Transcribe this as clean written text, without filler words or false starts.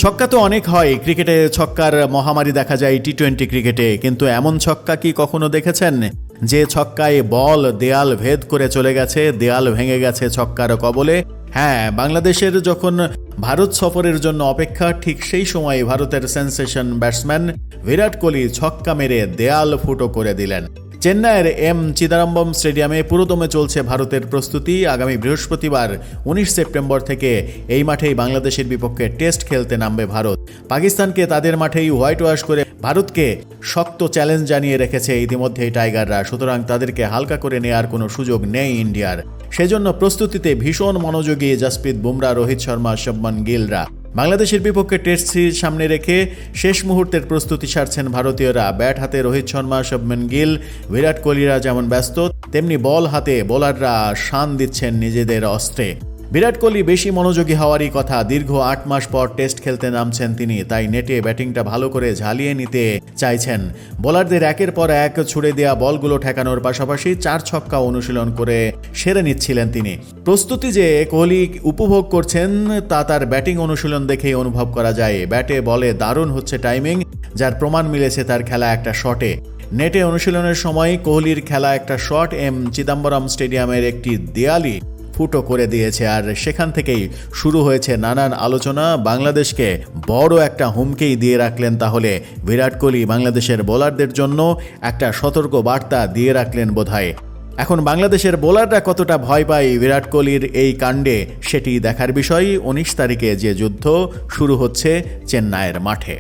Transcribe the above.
ছক্কা তো অনেক হয়, ক্রিকেটে ছক্কার মহামারী দেখা যায় টি-20 ক্রিকেটে, কিন্তু এমন ছক্কা কি কখনো দেখেছেন যে ছক্কায় বল দেয়াল ভেদ করে চলে গেছে, দেয়াল ভেঙে গেছে ছক্কার কবলে? হ্যাঁ, বাংলাদেশের যখন ভারত সফরের জন্য অপেক্ষা, ঠিক সেই সময় ভারতের সেন্সেশন ব্যাটসম্যান বিরাট কোহলি ছক্কা মেরে দেয়াল ফুটো করে দিলেন। চেন্নাইয়ের এম চিদাম্বরম স্টেডিয়ামে পুরোদমে চলছে ভারতের প্রস্তুতি। আগামী বৃহস্পতিবার 19 সেপ্টেম্বর থেকে এই মাঠেই বাংলাদেশের বিপক্ষে টেস্ট খেলতে নামবে ভারত। পাকিস্তানকে তাদের মাঠেই হোয়াইট ওয়াশ করে ভারতকে শক্ত চ্যালেঞ্জ জানিয়ে রেখেছে ইতিমধ্যেই টাইগাররা, সুতরাং তাদেরকে হালকা করে নেওয়ার কোনো সুযোগ নেই ইন্ডিয়ার। সেজন্য প্রস্তুতিতে ভীষণ মনোযোগী জসপ্রীত বুমরা, রোহিত শর্মা, শুভমান গিলরা। বাংলাদেশের বিপক্ষে টেস্ট সিরিজ সামনে রেখে শেষ মুহূর্তের প্রস্তুতি সারছেন ভারতীয়রা। ব্যাট হাতে রোহিত শর্মা, শুভমান গিল, বিরাট কোহলিরা যেমন ব্যস্ত, তেমনি বল হাতে বোলাররা শান দিচ্ছেন নিজেদের অস্ত্রে। বিরাট কোহলি বেশি মনোযোগী হওয়ারই কথা। দীর্ঘ 8 মাস পর টেস্ট খেলতে নামছেন তিনি, তাই নেটে ব্যাটিংটা ভালো করে ঝালিয়ে নিতে চাইছেন। বোলারদের একের পর এক ছুড়ে দেওয়া বলগুলো ঠেকানোর পাশাপাশি 4 ছক্কা অনুশীলন করে সেরে নিচ্ছিলেন তিনি। প্রস্তুতি যে কোহলি উপভোগ করছেন তা তার ব্যাটিং অনুশীলন দেখেই অনুভব করা যায়। ব্যাটে বলে দারুণ হচ্ছে টাইমিং, যার প্রমাণ মিলেছে তার খেলা একটা শটে। নেটে অনুশীলনের সময় কোহলির খেলা একটা শট এম চিদাম্বরম স্টেডিয়ামের একটি দেয়ালই ফুটো করে দিয়েছে, আর সেখান থেকেই শুরু হয়েছে নানান আলোচনা। বাংলাদেশকে বড় একটা হুমকি দিয়ে রাখলেন তাহলে বিরাট কোহলি, বাংলাদেশের বোলারদের জন্য একটা সতর্ক বার্তা দিয়ে রাখলেন বোধহয়। এখন বাংলাদেশের বোলাররা কতটা ভয় পায় বিরাট কোহলির এই কাণ্ডে, সেটি দেখার বিষয়। 19 তারিখে যে যুদ্ধ শুরু হচ্ছে চেন্নাইয়ের মাঠে।